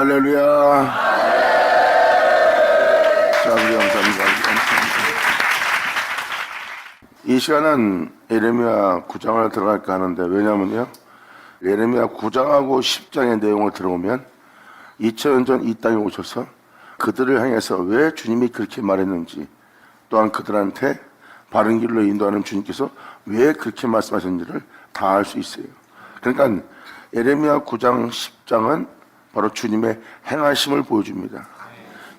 할렐루야. 자, 우리 감사합니다. 이 시간은 예레미야 9장을 들어갈까 하는데, 왜냐면요, 예레미야 9장하고 10장의 내용을 들어보면 2000년 전 이 땅에 오셔서 그들을 향해서 왜 주님이 그렇게 말했는지, 또한 그들한테 바른 길로 인도하는 주님께서 왜 그렇게 말씀하셨는지를 다 알 수 있어요. 그러니까 예레미야 9장 10장은 바로 주님의 행하심을 보여줍니다.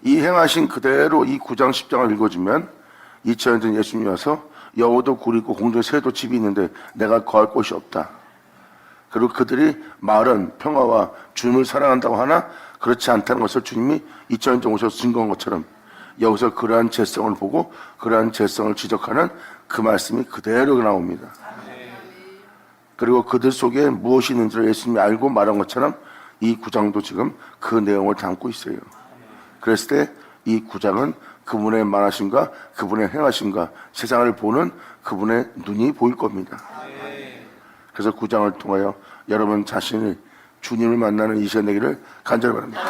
이 행하신 그대로 이 9장 10장을 읽어주면 2000년 전 예수님이 와서 여호도 굴이 있고 공중에 새도 집이 있는데 내가 거할 곳이 없다. 그리고 그들이 말은 평화와 주님을 사랑한다고 하나 그렇지 않다는 것을 주님이 2000년 전 오셔서 증거한 것처럼 여기서 그러한 죄성을 보고 그러한 죄성을 지적하는 그 말씀이 그대로 나옵니다. 그리고 그들 속에 무엇이 있는지를 예수님이 알고 말한 것처럼 이 9장도 지금 그 내용을 담고 있어요. 그랬을 때 이 9장은 그분의 말하심과 그분의 행하심과 세상을 보는 그분의 눈이 보일 겁니다. 그래서 9장을 통하여 여러분 자신이 주님을 만나는 이 시간 되기를 간절히 바랍니다.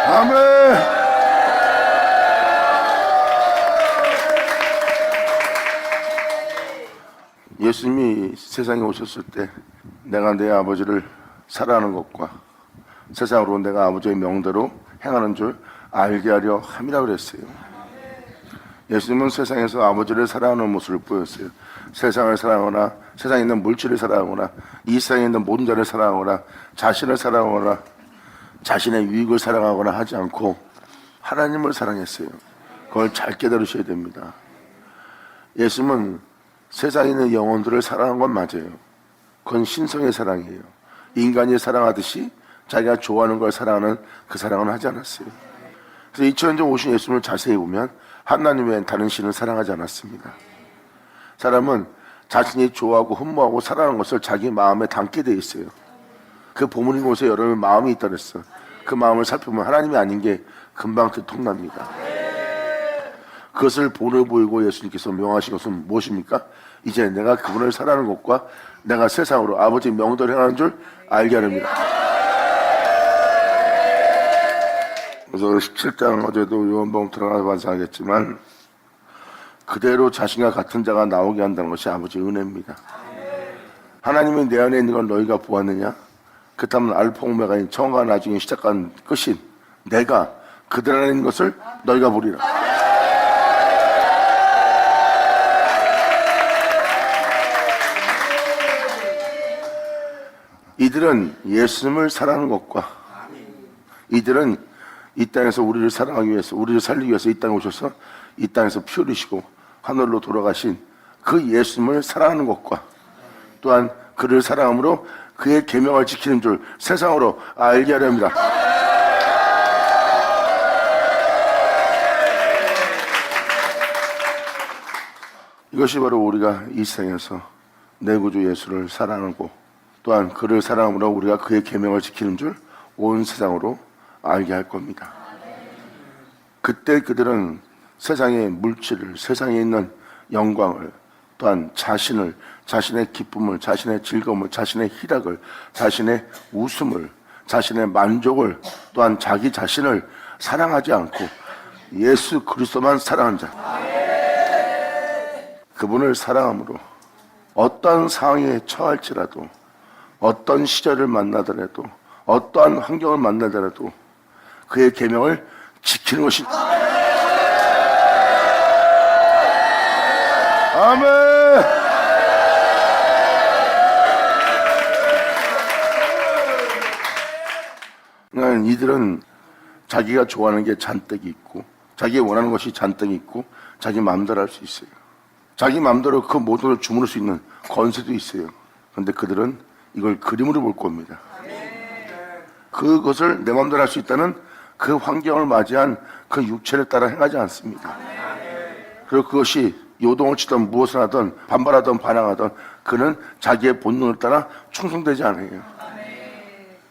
아멘. 예수님이 세상에 오셨을 때 내가 내 아버지를 사랑하는 것과 세상으로 내가 아버지의 명대로 행하는 줄 알게 하려 함이라 그랬어요. 예수님은 세상에서 아버지를 사랑하는 모습을 보였어요. 세상을 사랑하거나 세상에 있는 물질을 사랑하거나 이 세상에 있는 모든 자를 사랑하거나 자신을 사랑하거나 자신의 유익을 사랑하거나 하지 않고 하나님을 사랑했어요. 그걸 잘 깨달으셔야 됩니다. 예수님은 세상에 있는 영혼들을 사랑한 건 맞아요. 그건 신성의 사랑이에요. 인간이 사랑하듯이 자기가 좋아하는 걸 사랑하는 그 사랑은 하지 않았어요. 그래서 2000년 전 오신 예수님을 자세히 보면 하나님 외엔 다른 신을 사랑하지 않았습니다. 사람은 자신이 좋아하고 흠모하고 사랑하는 것을 자기 마음에 담게 돼 있어요. 그 보물인 곳에 여러분 마음이 있다 그랬어. 그 마음을 살펴보면 하나님이 아닌 게 금방 들통납니다. 그것을 본을 보이고 예수님께서 명하신 것은 무엇입니까? 이제 내가 그분을 사랑하는 것과 내가 세상으로 아버지 명대로 행하는 줄 알게 하렵니다. 그래서 17장 어제도 요한복음 들어가서 반성하겠지만 그대로 자신과 같은 자가 나오게 한다는 것이 아버지의 은혜입니다. 하나님이 내 안에 있는 걸 너희가 보았느냐? 그렇다면 알파 오메가인 처음과 나중에 시작한 끝인 내가 그들 안에 있는 것을 너희가 보리라. 이들은 예수님을 사랑하는 것과 이들은 이 땅에서 우리를 사랑하기 위해서 우리를 살리기 위해서 이 땅에 오셔서 이 땅에서 피 흘리시고 하늘로 돌아가신 그 예수님을 사랑하는 것과 또한 그를 사랑함으로 그의 계명을 지키는 줄 세상으로 알게 하려 합니다. 이것이 바로 우리가 이 세상에서 내 구주 예수를 사랑하고 또한 그를 사랑함으로 우리가 그의 계명을 지키는 줄 온 세상으로 알게 할 겁니다. 그때 그들은 세상의 물질을, 세상에 있는 영광을, 또한 자신을, 자신의 기쁨을, 자신의 즐거움을, 자신의 희락을, 자신의 웃음을, 자신의 만족을, 또한 자기 자신을 사랑하지 않고 예수 그리스도만 사랑한 자, 그분을 사랑함으로 어떤 상황에 처할지라도 어떤 시절을 만나더라도 어떠한 환경을 만나더라도 그의 계명을 지키는 것이 아멘. 그러니까 이들은 자기가 좋아하는 게 잔뜩 있고 자기가 원하는 것이 잔뜩 있고 자기 마음대로 할 수 있어요. 자기 마음대로 그 모든 걸 주무를 수 있는 권세도 있어요. 그런데 그들은 이걸 그림으로 볼 겁니다. 그것을 내 마음대로 할 수 있다는 그 환경을 맞이한 그 육체를 따라 행하지 않습니다. 그리고 그것이 요동을 치든 무엇을 하든 반발하든 반항하든 그는 자기의 본능을 따라 충성되지 않아요.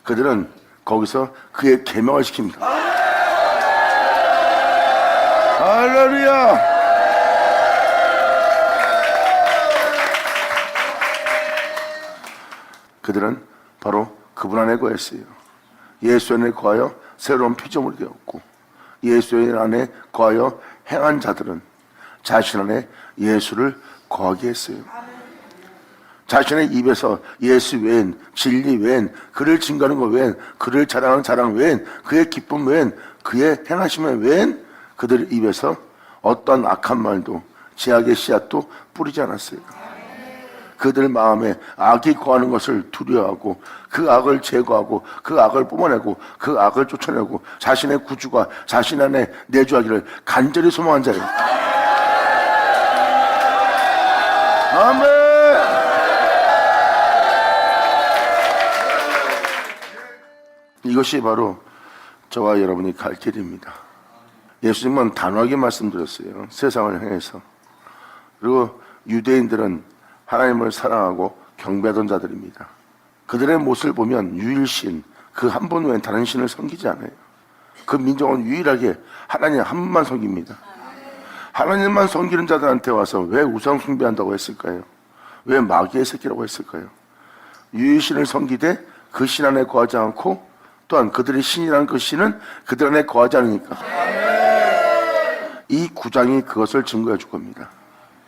그들은 거기서 그의 계명을 지킵니다. 할렐루야. 그들은 바로 그분 안에 거했어요. 예수 안에 거하여 새로운 피조물이 되었고, 예수 안에 거하여 행한 자들은 자신 안에 예수를 거하게 했어요. 자신의 입에서 예수 외엔, 진리 외엔, 그를 증거하는 것 외엔, 그를 자랑하는 자랑 외엔, 그의 기쁨 외엔, 그의 행하심의 외엔 그들 입에서 어떤 악한 말도 죄악의 씨앗도 뿌리지 않았어요. 그들 마음에 악이 거하는 것을 두려워하고 그 악을 제거하고 그 악을 뿜어내고 그 악을 쫓아내고 자신의 구주가 자신 안에 내주하기를 간절히 소망한 자예요. 아멘. 이것이 바로 저와 여러분이 갈 길입니다. 예수님은 단호하게 말씀드렸어요. 세상을 향해서. 그리고 유대인들은 하나님을 사랑하고 경배하던 자들입니다. 그들의 모습을 보면 유일신, 그 한 분 외엔 다른 신을 섬기지 않아요. 그 민족은 유일하게 하나님 한 분만 섬깁니다. 하나님만 섬기는 자들한테 와서 왜 우상 숭배한다고 했을까요? 왜 마귀의 새끼라고 했을까요? 유일신을 섬기되 그 신 안에 거하지 않고 또한 그들의 신이라는 그 신은 그들 안에 거하지 않으니까. 이 9장이 그것을 증거해 줄 겁니다.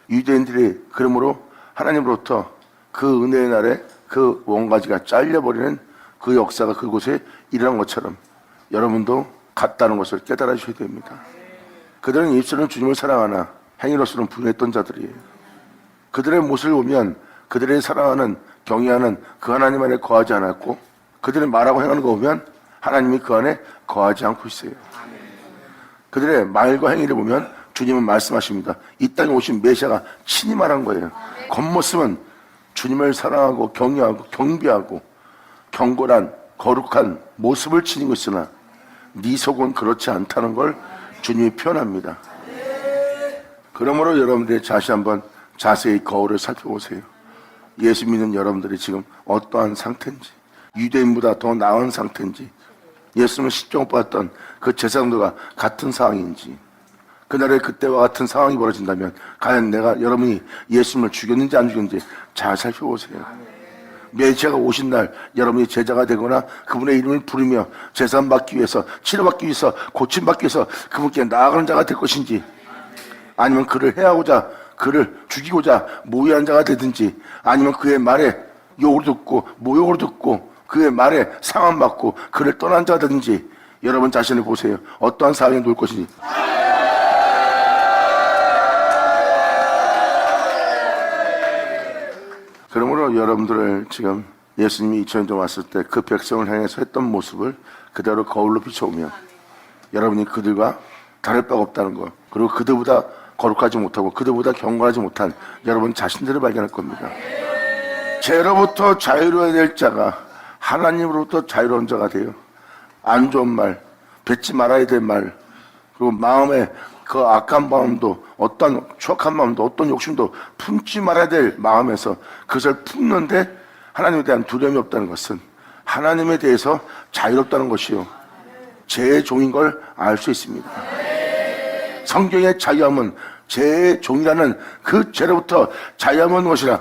유대인들이 그러므로 하나님으로부터 그 은혜의 날에 그 원가지가 잘려버리는 그 역사가 그곳에 일어난 것처럼 여러분도 같다는 것을 깨달아 주셔야 됩니다. 그들은 입술은 주님을 사랑하나 행위로서는 부인했던 자들이에요. 그들의 모습을 보면 그들의 사랑하는 경외하는 그 하나님 안에 거하지 않았고 그들의 말하고 행하는 거 보면 하나님이 그 안에 거하지 않고 있어요. 그들의 말과 행위를 보면 주님은 말씀하십니다. 이 땅에 오신 메시아가 친히 말한 거예요. 겉모습은 주님을 사랑하고 경외하고 경비하고 경건한 거룩한 모습을 지니고 있으나 네 속은 그렇지 않다는 걸 주님이 표현합니다. 그러므로 여러분들이 다시 한번 자세히 거울을 살펴보세요. 예수 믿는 여러분들이 지금 어떠한 상태인지, 유대인보다 더 나은 상태인지, 예수님을 십자가받았던 그 제사장들과 같은 상황인지, 그날의 그때와 같은 상황이 벌어진다면 과연 여러분이 예수님을 죽였는지 안 죽였는지 잘 살펴보세요. 메시아가 오신 날 여러분이 제자가 되거나 그분의 이름을 부르며 제사받기 위해서, 치료받기 위해서, 고침받기 위해서 그분께 나아가는 자가 될 것인지, 아니면 그를 해하고자 그를 죽이고자 모의한 자가 되든지, 아니면 그의 말에 욕을 듣고 모욕을 듣고 그의 말에 상함받고 그를 떠난 자가 되든지 여러분 자신을 보세요. 어떠한 상황에 놓을 것인지. 그러므로 여러분들을 지금 예수님이 2000년 전 왔을 때 그 백성을 향해서 했던 모습을 그대로 거울로 비춰오면 여러분이 그들과 다를 바가 없다는 것, 그리고 그들보다 거룩하지 못하고 그들보다 경건하지 못한 여러분 자신들을 발견할 겁니다. 죄로부터 자유로워야 될 자가 하나님으로부터 자유로운 자가 돼요. 안 좋은 말, 뱉지 말아야 될 말, 그리고 마음에 그 악한 마음도, 어떤 추악한 마음도, 어떤 욕심도 품지 말아야 될 마음에서 그것을 품는데 하나님에 대한 두려움이 없다는 것은 하나님에 대해서 자유롭다는 것이요, 죄의 종인 걸 알 수 있습니다. 성경의 자유함은 죄의 종이라는 그 죄로부터 자유함은 것이라.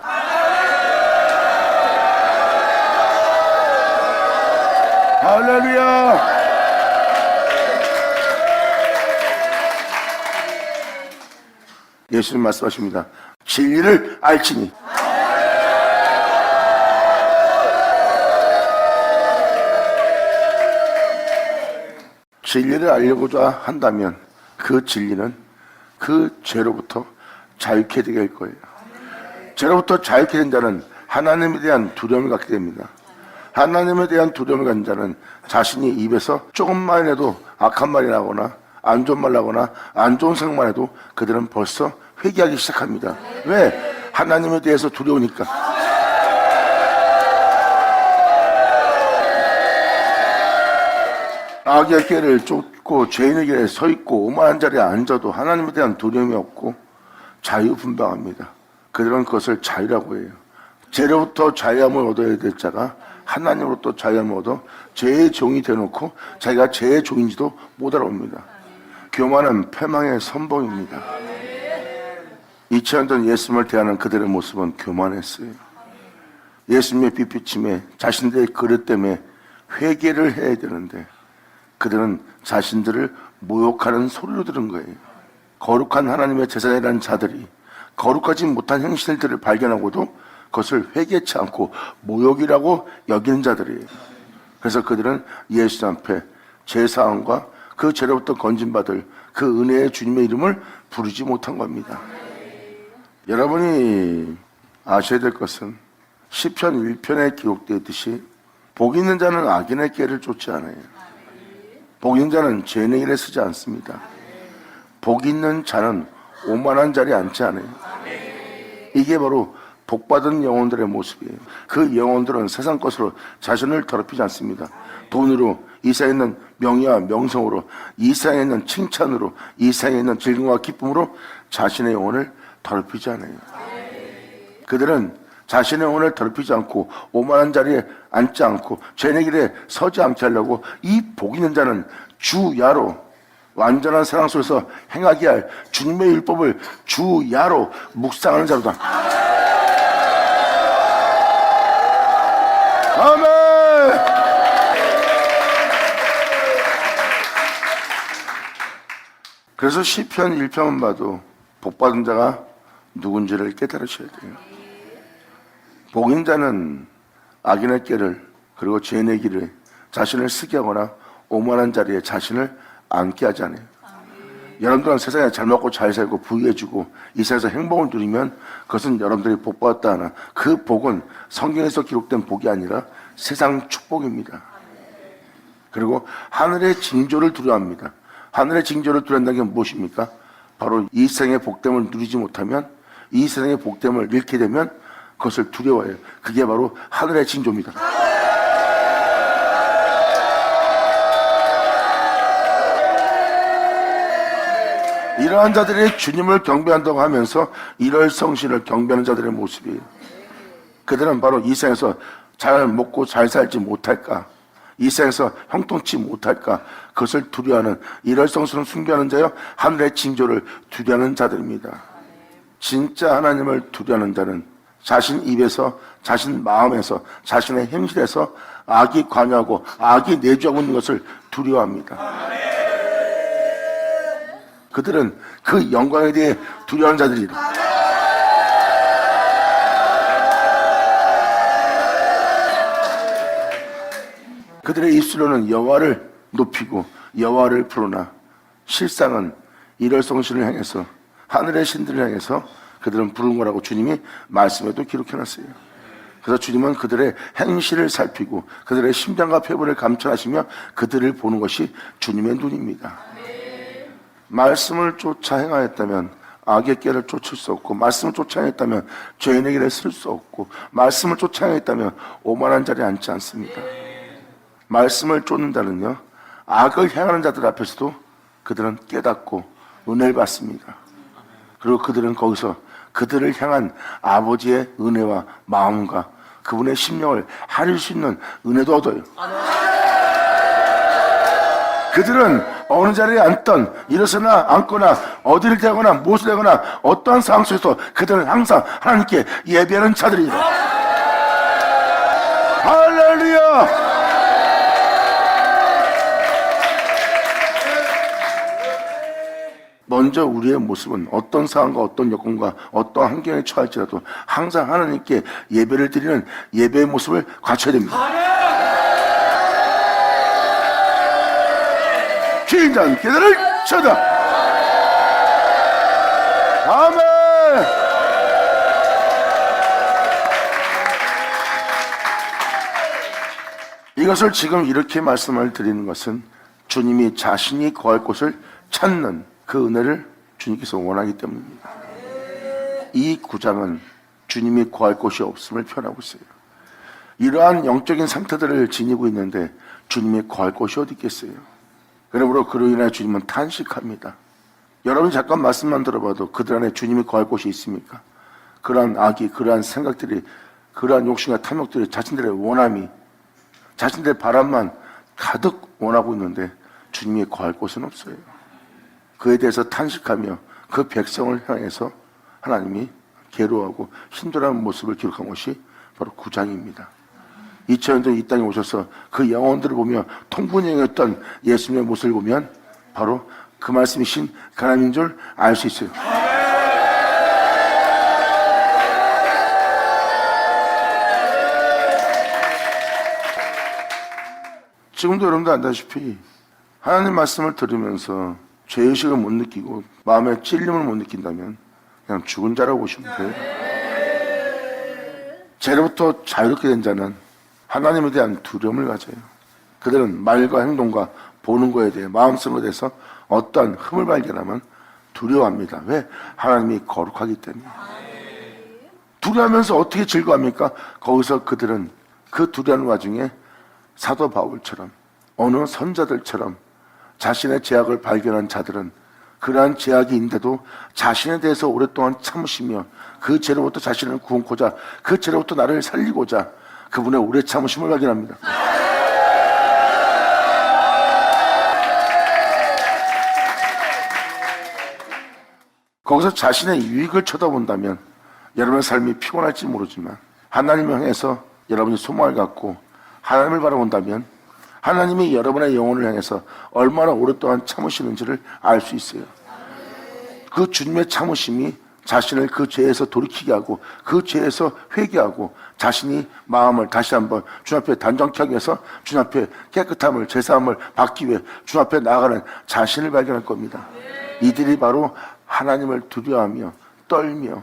할렐루야. 예수님 말씀하십니다. 진리를 알지니. 진리를 알려고자 한다면 그 진리는 그 죄로부터 자유케 되게 할 거예요. 죄로부터 자유케 된 자는 하나님에 대한 두려움을 갖게 됩니다. 하나님에 대한 두려움을 가진 자는 자신이 입에서 조금만 해도 악한 말이 나거나 안 좋은 말 나거나 안 좋은 생각만 해도 그들은 벌써 회개하기 시작합니다. 왜? 하나님에 대해서 두려우니까. 악의 길을 쫓고 죄인의 길에 서 있고 오만한 자리에 앉아도 하나님에 대한 두려움이 없고 자유분방합니다. 그들은 그것을 자유라고 해요. 죄로부터 자유함을 얻어야 될 자가 하나님으로부터 자유함을 얻어 죄의 종이 되어놓고 자기가 죄의 종인지도 못 알아봅니다. 교만은 패망의 선봉입니다. 2000년 전 예수님을 대하는 그들의 모습은 교만했어요. 예수님의 빛비침에 자신들의 그릇 때문에 회개를 해야 되는데 그들은 자신들을 모욕하는 소리로 들은 거예요. 거룩한 하나님의 제사장이라는 자들이 거룩하지 못한 행실들을 발견하고도 그것을 회개치 않고 모욕이라고 여기는 자들이에요. 그래서 그들은 예수 앞에 제사함과 그 죄로부터 건진받을 그 은혜의 주님의 이름을 부르지 못한 겁니다. 여러분이 아셔야 될 것은 시편 1편에 기록되어 있듯이 복 있는 자는 악인의 꾀를 쫓지 않아요. 복 있는 자는 죄인의 일에 쓰지 않습니다. 복 있는 자는 오만한 자리에 앉지 않아요. 이게 바로 복받은 영혼들의 모습이에요. 그 영혼들은 세상 것으로 자신을 더럽히지 않습니다. 돈으로, 이 세상에 있는 명예와 명성으로, 이 세상에 있는 칭찬으로, 이 세상에 있는 즐거움과 기쁨으로 자신의 영혼을 더럽히지 않아요. 그들은 자신의 영혼을 더럽히지 않고 오만한 자리에 앉지 않고 죄의 길에 서지 않게 하려고 이 복 있는 자는 주야로 완전한 사랑 속에서 행하게 할 주님의 율법을 주야로 묵상하는 자로다. 아멘. 그래서 시편 1편만 봐도 복받은 자가 누군지를 깨달으셔야 돼요. 복 있는 자는 악인의 꾀를 그리고 죄인의 길을 자신을 쓰게 하거나 오만한 자리에 자신을 앉게 하지 않아요. 여러분들은 세상에 잘 먹고 잘 살고 부유해지고 이 세상에서 행복을 누리면 그것은 여러분들이 복받았다 하나 그 복은 성경에서 기록된 복이 아니라 세상 축복입니다. 그리고 하늘의 징조를 두려워합니다. 하늘의 징조를 두려워한다는 게 무엇입니까? 바로 이 세상의 복됨을 누리지 못하면 이 세상의 복됨을 잃게 되면 그것을 두려워해요. 그게 바로 하늘의 징조입니다. 이러한 자들이 주님을 경배한다고 하면서 일월성신을 경배하는 자들의 모습이에요. 그들은 바로 이 세상에서 잘 먹고 잘 살지 못할까, 이 세상에서 형통치 못할까, 그것을 두려워하는 일월성신을 순교하는 자여 하늘의 징조를 두려워하는 자들입니다. 진짜 하나님을 두려워하는 자는 자신 입에서, 자신 마음에서, 자신의 행실에서 악이 관여하고 악이 내주하고 있는 것을 두려워합니다. 그들은 그 영광에 대해 두려워하는 자들이다. 그들의 입술로는 여호와를 높이고 여호와를 부르나 실상은 일월성신을 향해서 하늘의 신들을 향해서 그들은 부른 거라고 주님이 말씀에도 기록해놨어요. 그래서 주님은 그들의 행실을 살피고 그들의 심장과 폐부를 감찰하시며 그들을 보는 것이 주님의 눈입니다. 말씀을 쫓아 행하였다면 악의 꾀를 쫓을 수 없고, 말씀을 쫓아 행했다면 죄인의 길에 쓸 수 없고, 말씀을 쫓아 행했다면 오만한 자리에 앉지 않습니다. 말씀을 쫓는 자는요, 악을 행하는 자들 앞에서도 그들은 깨닫고 은혜를 받습니다. 그리고 그들은 거기서 그들을 향한 아버지의 은혜와 마음과 그분의 심령을 하릴 수 있는 은혜도 얻어요. 그들은 어느 자리에 앉던 일어서나 앉거나 어디를 대거나 무엇을 대거나 어떠한 상황 속에서 그들은 항상 하나님께 예배하는 자들이다. 할렐루야. 먼저 우리의 모습은 어떤 상황과 어떤 여건과 어떤 환경에 처할지라도 항상 하나님께 예배를 드리는 예배의 모습을 갖춰야 됩니다. 긴장 기도를 쳐다. 아멘. 이것을 지금 이렇게 말씀을 드리는 것은 주님이 자신이 거할 곳을 찾는 그 은혜를 주님께서 원하기 때문입니다. 이 9장은 주님이 거할 곳이 없음을 표현하고 있어요. 이러한 영적인 상태들을 지니고 있는데 주님이 거할 곳이 어디 있겠어요? 그러므로 그로 인해 주님은 탄식합니다. 여러분이 잠깐 말씀만 들어봐도 그들 안에 주님이 거할 곳이 있습니까? 그러한 악이, 그러한 생각들이, 그러한 욕심과 탐욕들이 자신들의 원함이, 자신들의 바람만 가득 원하고 있는데 주님이 거할 곳은 없어요. 그에 대해서 탄식하며 그 백성을 향해서 하나님이 괴로워하고 힘들어하는 모습을 기록한 것이 바로 구장입니다. 2000년 전 이 땅에 오셔서 그 영혼들을 보며 통분행했던 예수님의 모습을 보면 바로 그 말씀이신 그 하나님인 줄 알 수 있어요. 지금도 여러분도 안다시피 하나님 말씀을 들으면서 죄의식을 못 느끼고 마음의 찔림을 못 느낀다면 그냥 죽은 자라고 보시면 돼요. 죄로부터 자유롭게 된 자는 하나님에 대한 두려움을 가져요. 그들은 말과 행동과 보는 거에 대해 마음속에 대해서 어떠한 흠을 발견하면 두려워합니다. 왜? 하나님이 거룩하기 때문에. 두려워하면서 어떻게 즐거워합니까? 거기서 그들은 그 두려운 와중에 사도 바울처럼 어느 선자들처럼 자신의 죄악을 발견한 자들은 그러한 죄악이 있는데도 자신에 대해서 오랫동안 참으시며 그 죄로부터 자신을 구원코자 그 죄로부터 나를 살리고자 그분의 오래 참으심을 발견합니다. 거기서 자신의 유익을 쳐다본다면 여러분의 삶이 피곤할지 모르지만 하나님을 향해서 여러분이 소망을 갖고 하나님을 바라본다면 하나님이 여러분의 영혼을 향해서 얼마나 오랫동안 참으시는지를 알 수 있어요. 그 주님의 참으심이 자신을 그 죄에서 돌이키게 하고 그 죄에서 회개하고 자신이 마음을 다시 한번 주님 앞에 단정케 하기 위해서 주님 앞에 깨끗함을 제사함을 받기 위해 주님 앞에 나아가는 자신을 발견할 겁니다. 이들이 바로 하나님을 두려워하며 떨며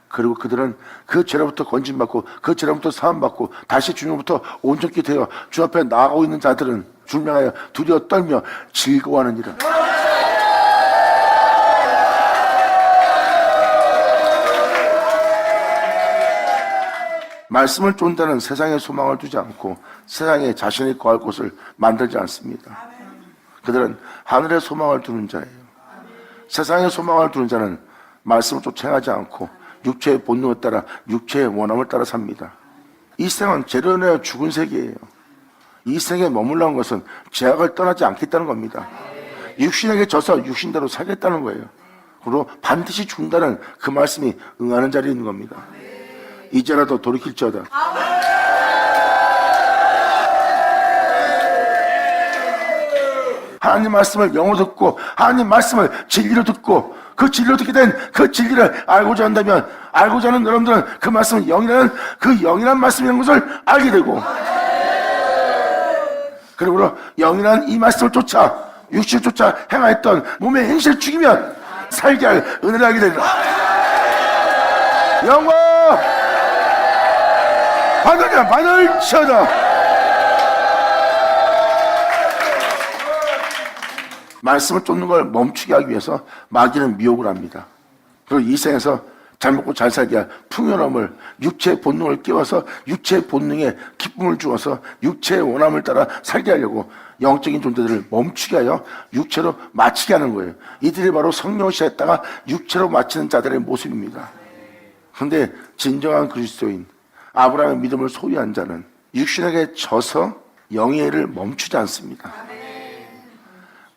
그리고 그들은 그 죄로부터 건진받고 그 죄로부터 사함받고 다시 주님으로부터 온전히 되어 주 앞에 나아가고 있는 자들은 주를 향하여 두려워 떨며 즐거워하느니라. 말씀을 쫓는다는 세상에 소망을 두지 않고 세상에 자신이 거할 곳을 만들지 않습니다. 그들은 하늘의 소망을 두는 자예요. 세상의 소망을 두는 자는 말씀을 쫓아 행하지 않고 육체의 본능에 따라 육체의 원함을 따라 삽니다. 이 생은 죄로 인하여 죽은 세계예요. 이 생에 머물러는 것은 죄악을 떠나지 않겠다는 겁니다. 육신에게 져서 육신대로 살겠다는 거예요. 그리고 반드시 죽는다는 그 말씀이 응하는 자리에 있는 겁니다. 이제라도 돌이킬지어다. 하나님 말씀을 영어로 듣고 하나님 말씀을 진리로 듣고 그 진리로 듣게 된 그 진리를 알고자 한다면 알고자 하는 여러분들은 그 말씀은 영이라는 그 영이라는 말씀이라는 것을 알게 되고 그리고 영이라는 이 말씀을 쫓아 육신을 쫓아 행하였던 몸의 행실을 죽이면 살게 할 은혜를 알게 되리라. 영광 받으랴 받을지어다. 말씀을 쫓는 걸 멈추게 하기 위해서 마귀는 미혹을 합니다. 그리고 이 생에서 잘 먹고 잘 살게 할 풍요로움을 육체의 본능을 깨워서 육체의 본능에 기쁨을 주어서 육체의 원함을 따라 살게 하려고 영적인 존재들을 멈추게 하여 육체로 마치게 하는 거예요. 이들이 바로 성령을 시했다가 육체로 마치는 자들의 모습입니다. 그런데 진정한 그리스도인 아브라함의 믿음을 소유한 자는 육신에게 져서 영예를 멈추지 않습니다.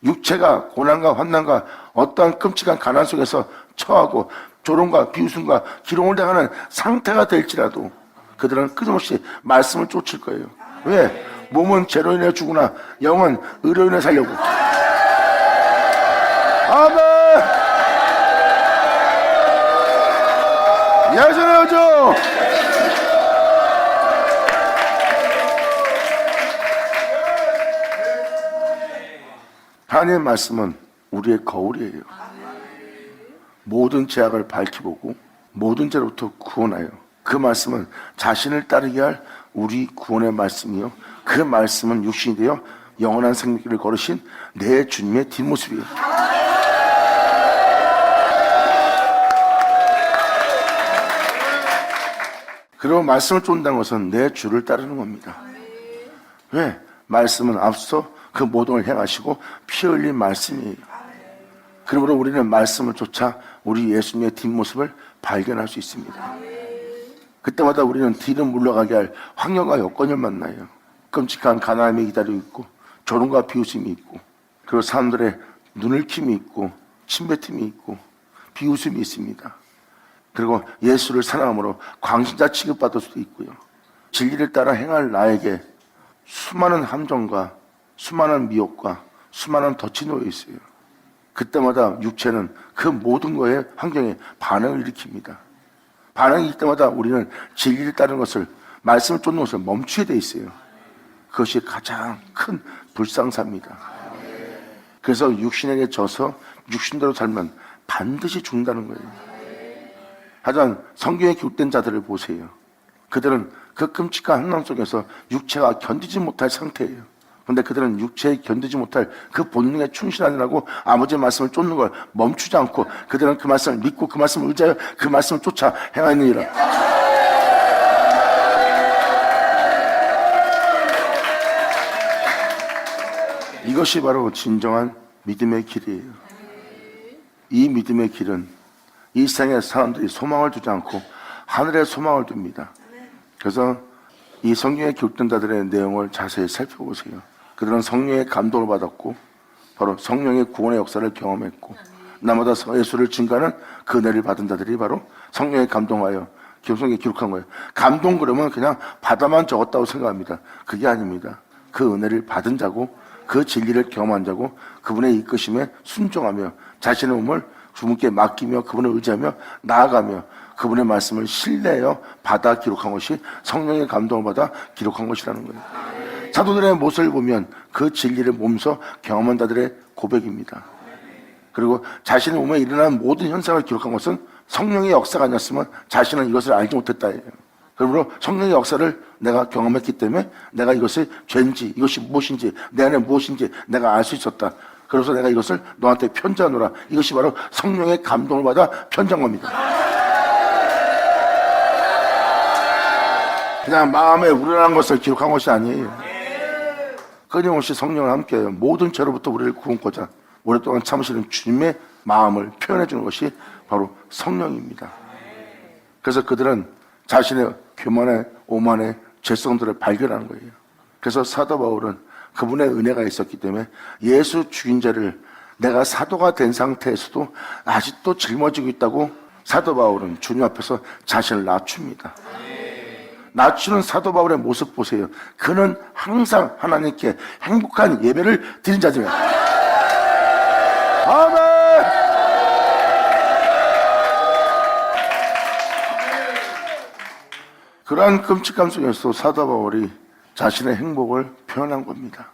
육체가 고난과 환난과 어떠한 끔찍한 가난 속에서 처하고 조롱과 비웃음과 기롱을 당하는 상태가 될지라도 그들은 끊임없이 말씀을 쫓을 거예요. 왜? 몸은 죄로 인해 죽으나 영은 의로 인해 살려고. 아멘. 예전의 여정 하나님의 말씀은 우리의 거울이에요. 모든 죄악을 밝히보고 모든 죄로부터 구원하여 그 말씀은 자신을 따르게 할 우리 구원의 말씀이요. 그 말씀은 육신이 되어 영원한 생명길을 걸으신 내 주님의 뒷모습이에요. 그리고 말씀을 쫓는다는 것은 내 주를 따르는 겁니다. 왜? 말씀은 앞서 그 모든 걸 행하시고 피 흘린 말씀이에요. 그러므로 우리는 말씀을 쫓아 우리 예수님의 뒷모습을 발견할 수 있습니다. 그때마다 우리는 뒤로 물러가게 할 환경과 여건을 만나요. 끔찍한 가난함이 기다리고 있고 조롱과 비웃음이 있고 그리고 사람들의 눈을 킴이 있고 침뱉음이 있고 비웃음이 있습니다. 그리고 예수를 사랑함으로 광신자 취급받을 수도 있고요. 진리를 따라 행할 나에게 수많은 함정과 수많은 미혹과 수많은 덫이 놓여 있어요. 그때마다 육체는 그 모든 거에 환경에 반응을 일으킵니다. 반응이 있을 때마다 우리는 진리를 따르는 것을, 말씀을 쫓는 것을 멈추게 돼 있어요. 그것이 가장 큰 불상사입니다. 그래서 육신에게 져서 육신대로 살면 반드시 죽는다는 거예요. 하지만 성경에 기록된 자들을 보세요. 그들은 그 끔찍한 환난 속에서 육체가 견디지 못할 상태예요. 그런데 그들은 육체에 견디지 못할 그 본능에 충실하느라고 아버지의 말씀을 쫓는 걸 멈추지 않고 그들은 그 말씀을 믿고 그 말씀을 의지하여 그 말씀을 쫓아 행하느니라. 이것이 바로 진정한 믿음의 길이에요. 이 믿음의 길은 이 세상의 사람들이 소망을 두지 않고 하늘에 소망을 둡니다. 그래서 이 성경에 기록된 자들의 내용을 자세히 살펴보세요. 그들은 성령의 감동을 받았고 바로 성령의 구원의 역사를 경험했고 나마다 예수를 증거하는 그 은혜를 받은 자들이 바로 성령의 감동하여 성경에 기록한 거예요. 감동 그러면 그냥 바다만 적었다고 생각합니다. 그게 아닙니다. 그 은혜를 받은 자고 그 진리를 경험한 자고 그분의 이끄심에 순종하며 자신의 몸을 주님께 맡기며 그분을 의지하며 나아가며 그분의 말씀을 신뢰하여 받아 기록한 것이 성령의 감동을 받아 기록한 것이라는 거예요. 사도들의 모습을 보면 그 진리를 몸소 경험한 자들의 고백입니다. 그리고 자신의 몸에 일어나는 모든 현상을 기록한 것은 성령의 역사가 아니었으면 자신은 이것을 알지 못했다예요. 그러므로 성령의 역사를 내가 경험했기 때문에 내가 이것이 죄인지 이것이 무엇인지 내 안에 무엇인지 내가 알 수 있었다. 그래서 내가 이것을 너한테 편지하노라. 이것이 바로 성령의 감동을 받아 편지한 겁니다. 그냥 마음에 우러난 것을 기록한 것이 아니에요. 끊임없이 성령을 함께해요. 모든 죄로부터 우리를 구원코자 오랫동안 참으시는 주님의 마음을 표현해 주는 것이 바로 성령입니다. 그래서 그들은 자신의 교만의 오만의 죄성들을 발견하는 거예요. 그래서 사도 바울은 그분의 은혜가 있었기 때문에 예수 죽인 자를 내가 사도가 된 상태에서도 아직도 짊어지고 있다고 사도 바울은 주님 앞에서 자신을 낮춥니다. 낮추는 사도 바울의 모습 보세요. 그는 항상 하나님께 행복한 예배를 드린 자입니다. 아멘! 그러한 끔찍함 속에서 사도 바울이 자신의 행복을 표현한 겁니다.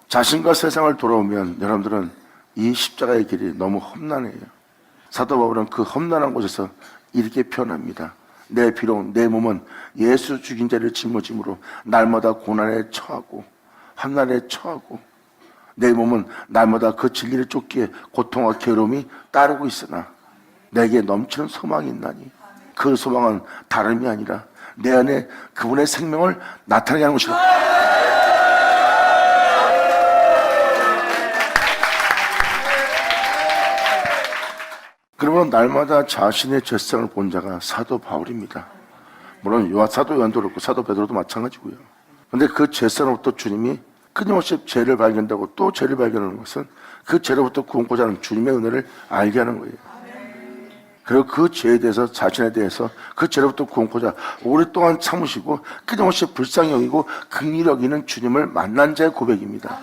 자신과 세상을 돌아오면 여러분들은 이 십자가의 길이 너무 험난해요. 사도 바울은 그 험난한 곳에서 이렇게 표현합니다. 비록 내 몸은 예수 죽인 자를 짊어짐으로 날마다 고난에 처하고 환난에 처하고 내 몸은 날마다 그 진리를 쫓기에 고통과 괴로움이 따르고 있으나 내게 넘치는 소망이 있나니 그 소망은 다름이 아니라 내 안에 그분의 생명을 나타내게 하는 것이다. 그러면 날마다 자신의 죄성을 본 자가 사도 바울입니다. 물론 사도 요한도 그렇고 사도 베드로도 마찬가지고요. 그런데 그 죄성으로부터 주님이 끊임없이 죄를 발견하고 또 죄를 발견하는 것은 그 죄로부터 구원코자 하는 주님의 은혜를 알게 하는 거예요. 그리고 그 죄에 대해서 자신에 대해서 그 죄로부터 구원코자 오랫동안 참으시고 끊임없이 불쌍히 여기고 긍휼히 여기는 주님을 만난 자의 고백입니다.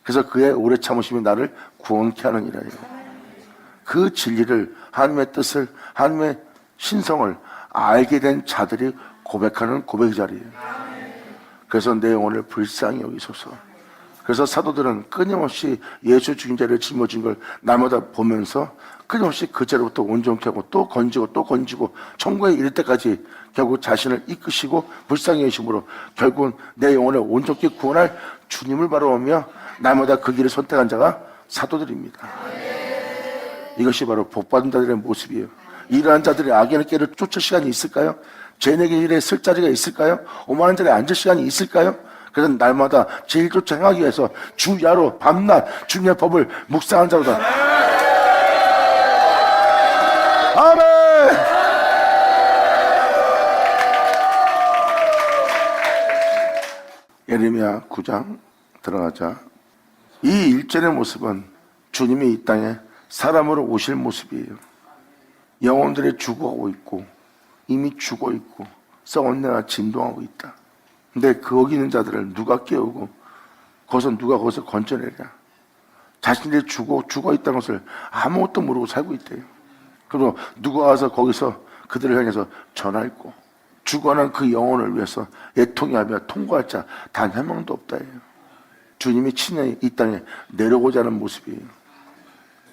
그래서 그의 오래 참으심이 나를 구원케 하느니라요. 그 진리를 하나님의 뜻을 하나님의 신성을 알게 된 자들이 고백하는 고백의 자리예요. 그래서 내 영혼을 불쌍히 여기소서. 그래서 사도들은 끊임없이 예수 죽인 자를 짊어진 걸 날마다 보면서 끊임없이 그 죄로부터 온전케 하고 또 건지고 천국에 이를 때까지 결국 자신을 이끄시고 불쌍히 여기심으로 결국은 내 영혼을 온전히 구원할 주님을 바라보며 날마다 그 길을 선택한 자가 사도들입니다. 이것이 바로 복받은 자들의 모습이에요. 이러한 자들이 악인의 길을 쫓을 시간이 있을까요? 죄인에게 일에 쓸 자리가 있을까요? 오만한 자리에 앉을 시간이 있을까요? 그래서 날마다 제일 쫓아 행하기 위해서 주야로 밤낮 주님의 법을 묵상한 자로다. 아멘! 예레미야 9장 들어가자. 이 일전의 모습은 주님이 이 땅에 사람으로 오실 모습이에요. 영혼들이 죽어가고 있고 이미 죽어 있고 썩은 내가 진동하고 있다. 근데 거기 있는 자들을 누가 깨우고 누가 거기서 건져내랴. 자신들이 죽어 있다는 것을 아무것도 모르고 살고 있대요. 그리고 누가 와서 거기서 그들을 향해서 전하였고 죽어난 그 영혼을 위해서 애통하며 통과할 자 단 한 명도 없다 해요. 주님이 친히 이 땅에 내려오고자 하는 모습이에요.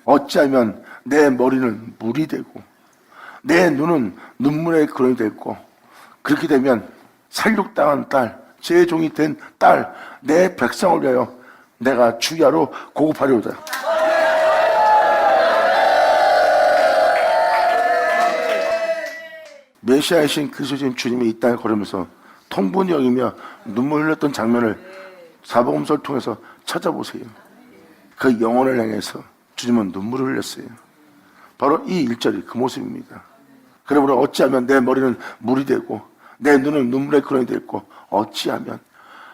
어찌하면 내 머리는 물이 되고 내 눈은 눈물의 근원이 됐고, 그렇게 되면 살육당한 딸, 제 종이 된 딸, 내 백성을 위하여 내가 주야로 고급하리로다. 메시아이신 그리스도인 주님이 이 땅에 걸으면서 통분이 여기며 눈물 흘렸던 장면을 사복음서를 통해서 찾아보세요. 그 영혼을 향해서 주님은 눈물을 흘렸어요. 바로 이 1절이 그 모습입니다. 그러므로 어찌하면 내 머리는 물이 되고 내 눈은 눈물의 근원이 되고, 어찌하면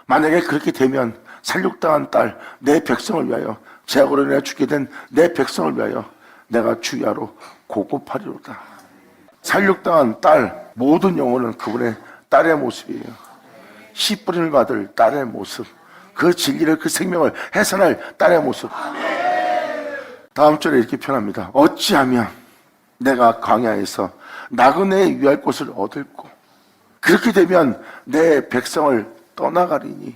만약에 그렇게 되면 살육당한 딸, 내 백성을 위하여, 제약으로 인해 죽게 된 내 백성을 위하여 내가 주야로 고급하리로다. 살육당한 딸, 모든 영혼은 그분의 딸의 모습이에요. 씨 뿌림을 받을 딸의 모습, 그 진리를, 그 생명을 해산할 딸의 모습. 다음 절에 이렇게 표현합니다. 어찌하면 내가 광야에서 나그네의 유할 곳을 얻을고, 그렇게 되면 내 백성을 떠나가리니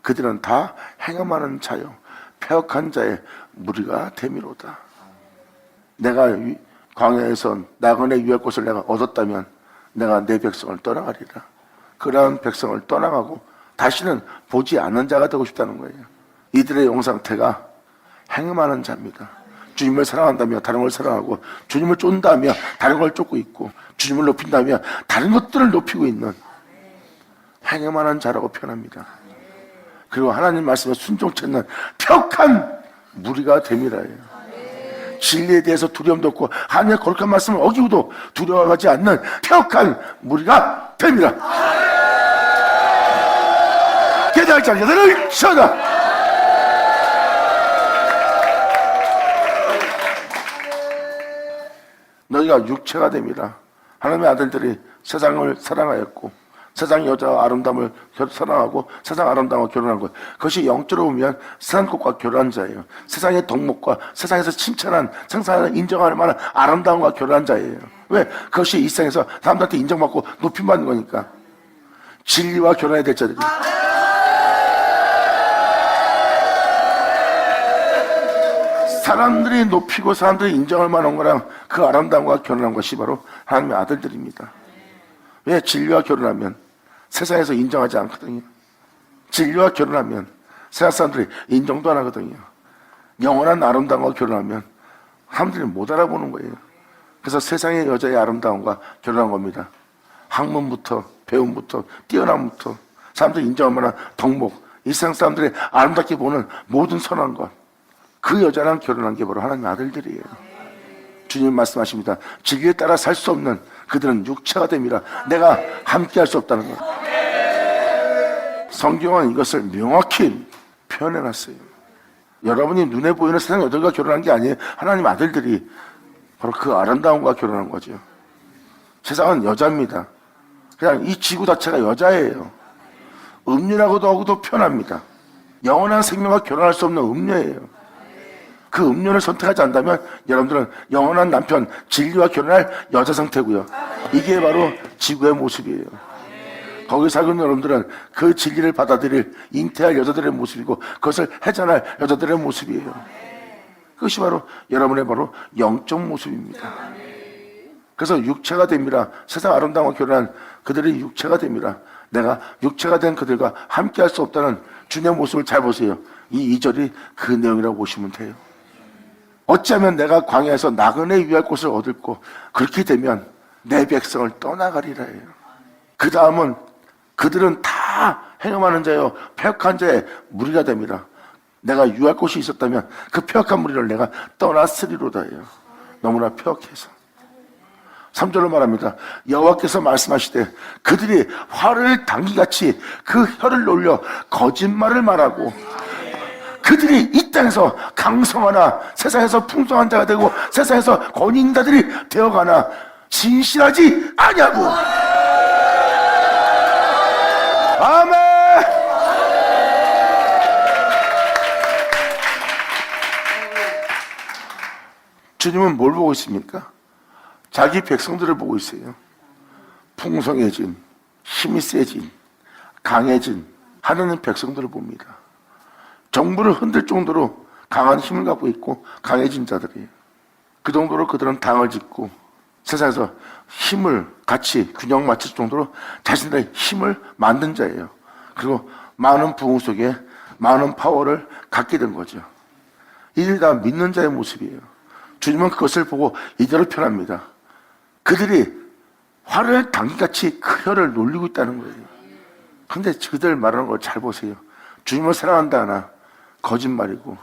그들은 다 행음하는 자요 패역한 자의 무리가 됨이로다. 내가 광야에서 나그네 유할 곳을 내가 얻었다면 내가 내 백성을 떠나가리라. 그러한 백성을 떠나가고 다시는 보지 않는 자가 되고 싶다는 거예요. 이들의 영상태가 행음하는 자입니다. 주님을 사랑한다며 다른 걸 사랑하고, 주님을 쫀다며 다른 걸 쫓고 있고, 주님을 높인다며 다른 것들을 높이고 있는 행음하는 자라고 표현합니다. 그리고 하나님 말씀에 순종치 않는 펴역한 무리가 됨이라예요. 진리에 대해서 두려움도 없고 하나님의 거룩한 말씀을 어기고도 두려워하지 않는 펴역한 무리가 됨이라. 깨달을 자 여들을 쳐다. 너희가 육체가 됨이라. 하나님의 아들들이 세상을 사랑하였고, 세상 여자와 아름다움을 사랑하고 세상 아름다움과 결혼한 것, 그것이 영적으로 보면 세상 것과 결혼한 자예요. 세상의 덕목과 세상에서 칭찬한, 세상에서 인정할 만한 아름다움과 결혼한 자예요. 왜? 그것이 이 세상에서 사람들한테 인정받고 높임받는 거니까. 진리와 결혼해야 될 자들이. 사람들이 높이고 사람들이 인정할 만한 거랑 그 아름다움과 결혼한 것이 바로 하나님의 아들들입니다. 왜? 진리와 결혼하면 세상에서 인정하지 않거든요. 진리와 결혼하면 세상 사람들이 인정도 안 하거든요. 영원한 아름다움과 결혼하면 사람들이 못 알아보는 거예요. 그래서 세상의 여자의 아름다움과 결혼한 겁니다. 학문부터 배움부터 뛰어남부터 사람들이 인정할 만한 덕목, 이 세상 사람들이 아름답게 보는 모든 선한 것, 그 여자랑 결혼한 게 바로 하나님의 아들들이에요. 주님 말씀하십니다. 진리에 따라 살 수 없는 그들은 육체가 됨이라. 내가 함께 할 수 없다는 것. 성경은 이것을 명확히 표현해놨어요. 여러분이 눈에 보이는 세상 여자가 결혼한 게 아니에요. 하나님 아들들이 바로 그 아름다움과 결혼한 거죠. 세상은 여자입니다. 그냥 이 지구 자체가 여자예요. 음료라고도 하고도 표현합니다. 영원한 생명과 결혼할 수 없는 음료예요. 그 음료를 선택하지 않다면 여러분들은 영원한 남편, 진리와 결혼할 여자 상태고요. 이게 바로 지구의 모습이에요. 거기 살고 있는 여러분들은 그 진리를 받아들일 잉태할 여자들의 모습이고, 그것을 해전할 여자들의 모습이에요. 그것이 바로 여러분의 바로 영적 모습입니다. 그래서 육체가 됨이라. 세상 아름다움과 결혼한 그들이 육체가 됨이라. 내가 육체가 된 그들과 함께 할 수 없다는 주님의 모습을 잘 보세요. 이 2절이 그 내용이라고 보시면 돼요. 어찌하면 내가 광야에서 나그네 유할 곳을 얻을고, 그렇게 되면 내 백성을 떠나가리라 해요. 그 다음은 그들은 다 행음하는 자요 패역한 자의 무리가 됨이라. 내가 유할 곳이 있었다면 그 패역한 무리를 내가 떠났으리로다 해요. 너무나 패역해서. 3절로 말합니다. 여호와께서 말씀하시되 그들이 화를 당기같이 그 혀를 놀려 거짓말을 말하고, 그들이 이 땅에서 강성하나 세상에서 풍성한 자가 되고 세상에서 권위 있는 자들이 되어가나 진실하지 아니하고. 아멘. 주님은 뭘 보고 있습니까? 자기 백성들을 보고 있어요. 풍성해진, 힘이 세진, 강해진 하나님 백성들을 봅니다. 정부를 흔들 정도로 강한 힘을 갖고 있고 강해진 자들이에요. 그 정도로 그들은 당을 짓고 세상에서 힘을 같이 균형 맞출 정도로 자신들의 힘을 만든 자예요. 그리고 많은 부흥 속에 많은 파워를 갖게 된 거죠. 이들 다 믿는 자의 모습이에요. 주님은 그것을 보고 이대로 표현합니다. 그들이 화를 당기같이 그 혀를 놀리고 있다는 거예요. 근데 그들 말하는 걸 잘 보세요. 주님을 사랑한다 하나 거짓말이고,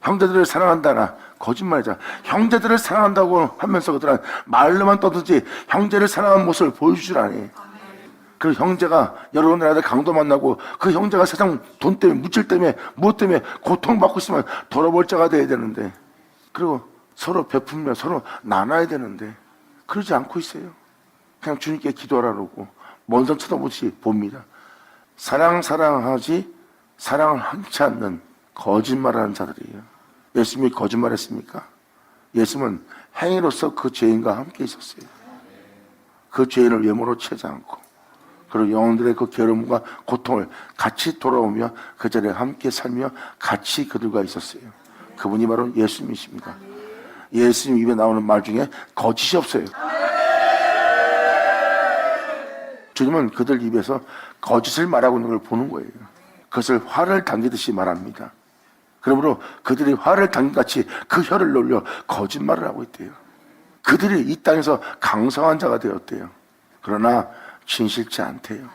형제들을 사랑한다 하나 거짓말이자, 형제들을 사랑한다고 하면서 그들은 말로만 떠들지 형제를 사랑하는 모습을 보여주질 않아요. 그 형제가 여러 나라들 강도 만나고 그 형제가 세상 돈 때문에 물질 때문에 무엇 때문에 고통받고 있으면 돌아볼 자가 돼야 되는데, 그리고 서로 베풀며 서로 나눠야 되는데 그러지 않고 있어요. 그냥 주님께 기도하라고 먼 산 쳐다보지 봅니다. 사랑하지 사랑을 한치 않는 거짓말하는 자들이에요. 예수님이 거짓말했습니까? 예수님은 행위로서 그 죄인과 함께 있었어요. 그 죄인을 외모로 취하지 않고, 그리고 영혼들의 그 괴로움과 고통을 같이 돌아오며 그 자리에 함께 살며 같이 그들과 있었어요. 그분이 바로 예수님이십니다. 예수님 입에 나오는 말 중에 거짓이 없어요. 주님은 그들 입에서 거짓을 말하고 있는 걸 보는 거예요. 그것을 화를 당기듯이 말합니다. 그러므로 그들이 화를 당기같이 그 혀를 놀려 거짓말을 하고 있대요. 그들이 이 땅에서 강성한 자가 되었대요. 그러나 진실치 않대요.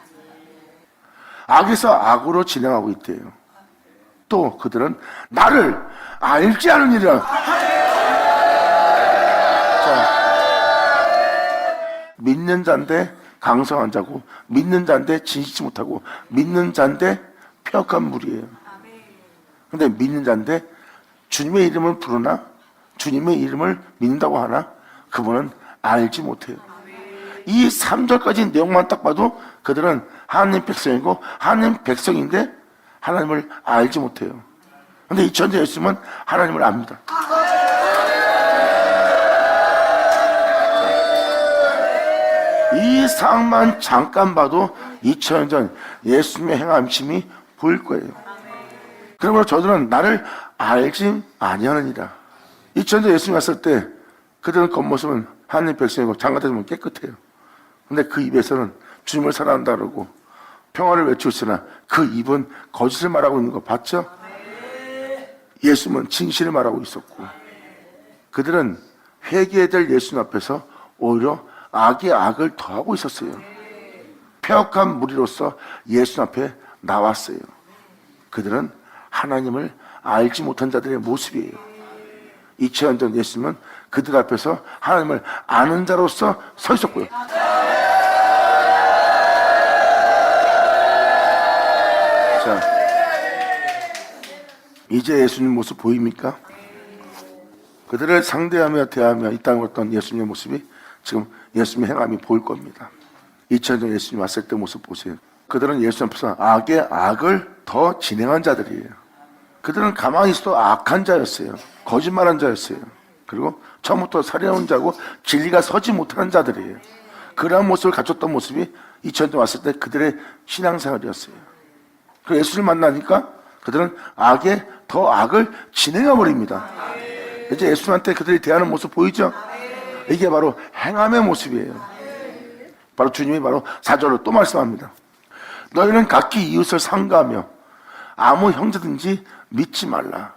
악에서 악으로 진행하고 있대요. 또 그들은 나를 알지 않으니라. 자, 믿는 자인데 강성한 자고, 믿는 자인데 진실치 못하고, 믿는 자인데 폐역한 무리예요. 근데 믿는 자인데 주님의 이름을 부르나, 주님의 이름을 믿는다고 하나, 그분은 알지 못해요. 이 3절까지 내용만 딱 봐도 그들은 하나님 백성이고 하나님 백성인데 하나님을 알지 못해요. 근데 이 천재 예수님은 하나님을 압니다. 이 상황만 잠깐 봐도 2000년 전 예수님의 행함심이 보일 거예요. 그러므로 저들은 나를 알지 아니하느니라. 2000년 전 예수님이 왔을 때 그들은 겉모습은 하나님 백성이고 장가들은 깨끗해요. 근데 그 입에서는 주님을 사랑한다 그러고 평화를 외치고 있으나 그 입은 거짓을 말하고 있는 거 봤죠? 예수님은 진실을 말하고 있었고, 그들은 회개해야 될 예수님 앞에서 오히려 악의 악을 더하고 있었어요. 폐역한 무리로서 예수님 앞에 나왔어요. 그들은 하나님을 알지 못한 자들의 모습이에요. 2000년 전 예수님은 그들 앞에서 하나님을 아는 자로서 서 있었고요. 자, 이제 예수님 모습 보입니까? 그들을 상대하며 대하며 이 땅에 왔던 예수님의 모습이 지금 예수님의 행함이 보일 겁니다. 2000년 전 예수님 왔을 때 모습 보세요. 그들은 예수님 앞에서 악의 악을 더 진행한 자들이에요. 그들은 가만히 있어도 악한 자였어요. 거짓말한 자였어요. 그리고 처음부터 살해한 자고 진리가 서지 못하는 자들이에요. 그러한 모습을 갖췄던 모습이 2000년 전 왔을 때 그들의 신앙생활이었어요. 그 예수를 만나니까 그들은 악에 더 악을 진행해 버립니다. 이제 예수님한테 그들이 대하는 모습 보이죠? 이게 바로 행함의 모습이에요. 바로 주님이 바로 4절로 또 말씀합니다. 너희는 각기 이웃을 상가하며 아무 형제든지 믿지 말라.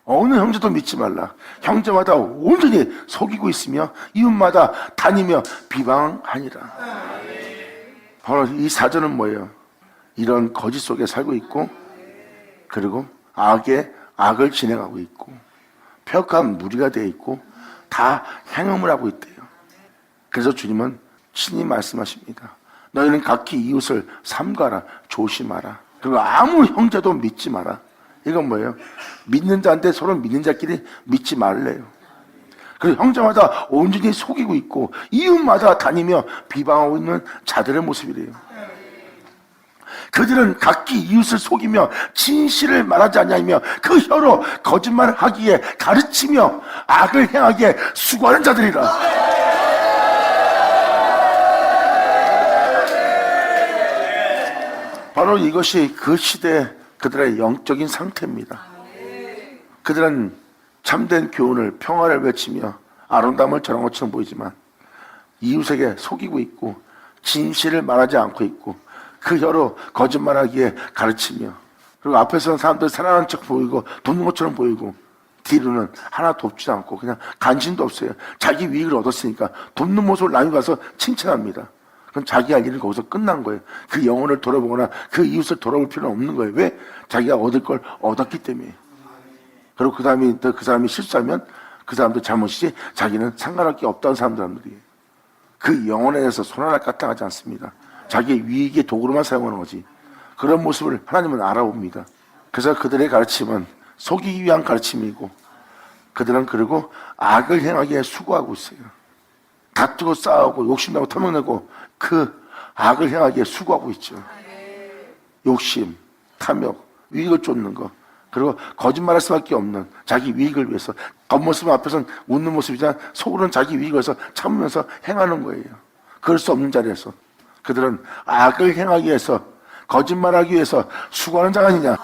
어느 형제도 믿지 말라. 형제마다 온전히 속이고 있으며 이웃마다 다니며 비방하니라. 바로 이 4절은 뭐예요? 이런 거짓 속에 살고 있고, 그리고 악에 악을 진행하고 있고, 폐역한 무리가 되어 있고, 다 행음을 하고 있대요. 그래서 주님은 친히 말씀하십니다. 너희는 각기 이웃을 삼가라, 조심하라. 그리고 아무 형제도 믿지 마라. 이건 뭐예요? 믿는 자한테 서로 믿는 자끼리 믿지 말래요. 그리고 형제마다 온전히 속이고 있고 이웃마다 다니며 비방하고 있는 자들의 모습이래요. 그들은 각기 이웃을 속이며 진실을 말하지 아니하며 그 혀로 거짓말하기에 가르치며 악을 행하기에 수고하는 자들이라. 바로 이것이 그 시대 그들의 영적인 상태입니다. 그들은 참된 교훈을, 평화를 외치며 아름다움을 전한 것처럼 보이지만 이웃에게 속이고 있고 진실을 말하지 않고 있고 그 혀로 거짓말하기에 가르치며, 그리고 앞에서는 사람들 살아나는 척 보이고 돕는 것처럼 보이고 뒤로는 하나 돕지도 않고 그냥 관심도 없어요. 자기 위익을 얻었으니까 돕는 모습을 남이 봐서 칭찬합니다. 그럼 자기 할 일은 거기서 끝난 거예요. 그 영혼을 돌아보거나 그 이웃을 돌아볼 필요는 없는 거예요. 왜? 자기가 얻을 걸 얻었기 때문에. 그리고 그 사람이 실수하면 그 사람도 잘못이지 자기는 상관할 게 없다는 사람들이에요. 그 영혼에 대해서 손 하나 까딱하지 않습니다. 자기의 위익의 도구로만 사용하는 거지. 그런 모습을 하나님은 알아봅니다. 그래서 그들의 가르침은 속이기 위한 가르침이고 그들은 그리고 악을 행하기에 수고하고 있어요. 다투고 싸우고 욕심내고 탐욕내고 그 악을 행하기에 수고하고 있죠. 욕심, 탐욕, 위익을 쫓는 거, 그리고 거짓말할 수밖에 없는 자기 위익을 위해서. 겉모습은 앞에서는 웃는 모습이지만 속으로는 자기 위익을 위해서 참으면서 행하는 거예요. 그럴 수 없는 자리에서 그들은 악을 행하기 위해서, 거짓말하기 위해서 수고하는 자가 아니냐.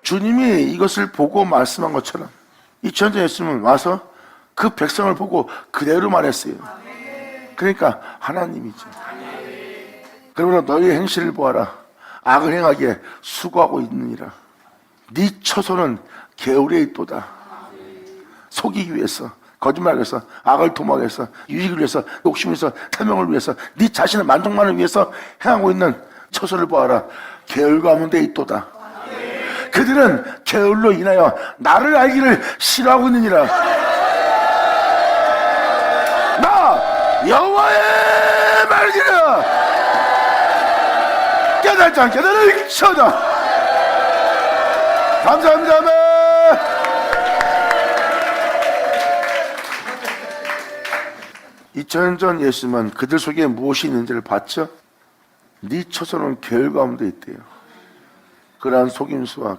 주님이 이것을 보고 말씀한 것처럼 2000년 전에 예수님은 와서 그 백성을 보고 그대로 말했어요. 그러니까 하나님이죠. 그러므로 너희의 행실을 보아라. 악을 행하기에 수고하고 있느니라. 네 처소는 개울에 있도다. 속이기 위해서, 거짓말하기 위해서, 악을 도모하기 위해서, 유익을 위해서, 욕심을 위해서, 탐욕을 위해서, 네 자신의 만족만을 위해서 행하고 있는 처소를 보아라. 개울 가운데 있도다. 그들은 게을로 인하여 나를 알기를 싫어하고 있느니라. 나 여호와의 말이라. 깨달지 않게 너를 쳐다. 감사합니다. 아멘. (2000년) 전 예수님은 그들 속에 무엇이 있는지를 봤죠. 네 처소는 게을 가운데 있대요. 그러한 속임수와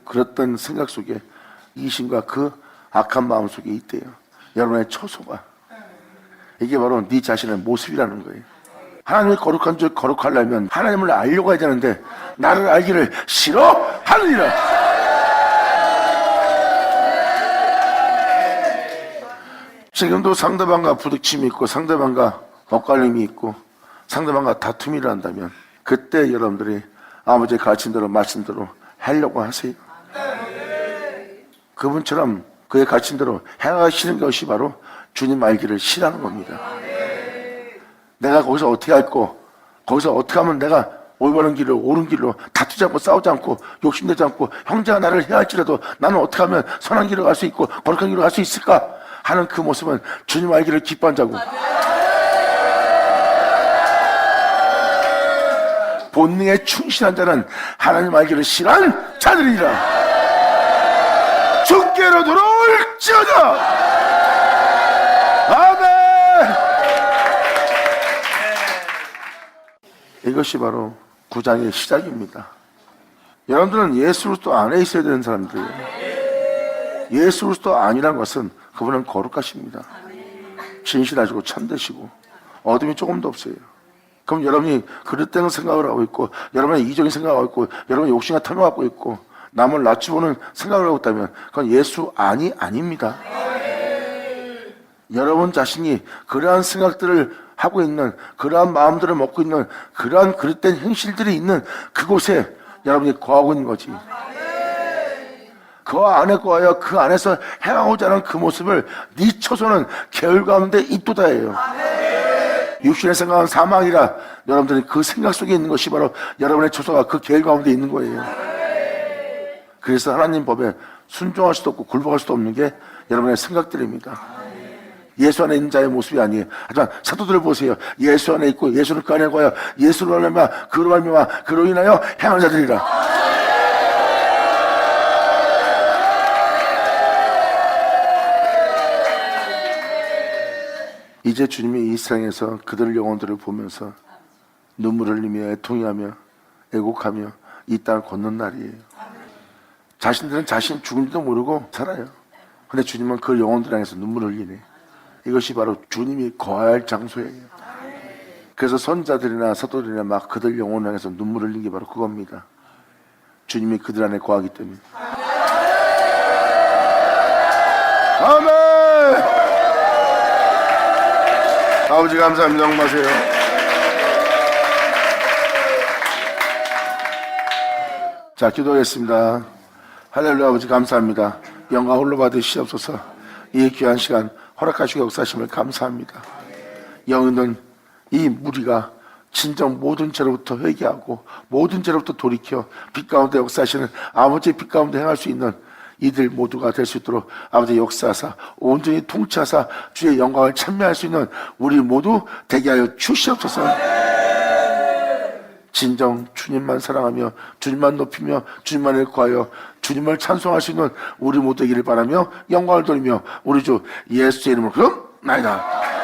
그랬던 생각 속에 이신과 그 악한 마음 속에 있대요. 여러분의 처소가, 이게 바로 네 자신의 모습이라는 거예요. 하나님이 거룩한 줄 거룩하려면 하나님을 알려고 해야 되는데 나를 알기를 싫어하느니라. 지금도 상대방과 부딪힘이 있고 상대방과 엇갈림이 있고 상대방과 다툼이 일어난다면 그때 여러분들이 아버지의 가르침대로 말씀대로 하려고 하세요. 그분처럼 그의 가르침대로 행하시는 것이 바로 주님 알기를 싫어하는 겁니다. 내가 거기서 어떻게 할고, 거기서 어떻게 하면 내가 올바른 길로, 옳은 길로 다투지 않고 싸우지 않고 욕심내지 않고 형제가 나를 해할지라도 나는 어떻게 하면 선한 길로 갈 수 있고 거룩한 길로 갈 수 있을까 하는 그 모습은 주님 알기를 기뻐한 자고, 본능에 충실한 자는 하나님 알기를 싫어한 자들이라. 주께로 돌아올지어다. 아멘. 이것이 바로 구장의 시작입니다. 여러분들은 예수 그리스도 안에 있어야 되는 사람들이에요. 예수 그리스도 아니란 것은 그분은 거룩하십니다. 진실하시고 참되시고 어둠이 조금도 없어요. 그럼 여러분이 그릇된 생각을 하고 있고 여러분의 이적인 생각을 하고 있고 여러분의 욕심과 탐욕을 갖고 있고 남을 낮추보는 생각을 하고 있다면 그건 예수 아닙니다. 여러분 자신이 그러한 생각들을 하고 있는, 그러한 마음들을 먹고 있는, 그러한 그릇된 행실들이 있는 그곳에 여러분이 거하고 있는 거지. 그 안에 거하여 그 안에서 행하고자 하는 그 모습을 네 처소는 게을 가운데 있도다예요. 육신의 생각은 사망이라. 여러분들이 그 생각 속에 있는 것이 바로 여러분의 처소가 그 게을 가운데 있는 거예요. 그래서 하나님 법에 순종할 수도 없고 굴복할 수도 없는 게 여러분의 생각들입니다. 예수 안에 있는 자의 모습이 아니에요. 하지만 사도들을 보세요. 예수 안에 있고 예수를 그 안에 거하여 예수로 말미암아 그로 말미암아 그로 인하여 행하는 자들이라. 이제 주님이 이 세상에서 그들의 영혼들을 보면서 눈물을 흘리며 애통해하며 애곡하며 이 땅을 걷는 날이에요. 자신들은 자신 죽은지도 모르고 살아요. 근데 주님은 그 영혼들 향해서 눈물을 흘리네. 이것이 바로 주님이 거할 장소예요. 그래서 선자들이나 사도들이나 막 그들 영혼을 향해서 눈물을 흘린 게 바로 그겁니다. 주님이 그들 안에 거하기 때문에. 아멘. 아버지 감사합니다. 영마세요. 자, 기도하겠습니다. 할렐루야. 아버지 감사합니다. 영광 홀로 받으시옵소서. 이 귀한 시간 허락하시고 역사하심을 감사합니다. 영은 이 무리가 진정 모든 죄로부터 회개하고 모든 죄로부터 돌이켜 빛 가운데 역사하시는 아버지의 빛 가운데 행할 수 있는 이들 모두가 될 수 있도록 아버지 역사하사 온전히 통치하사 주의 영광을 찬미할 수 있는 우리 모두 되게 하여 주시옵소서. 진정 주님만 사랑하며 주님만 높이며 주님만을 구하여 주님을 찬송할 수 있는 우리 모두 되기를 바라며 영광을 돌리며 우리 주 예수의 이름으로 그럼 나이다.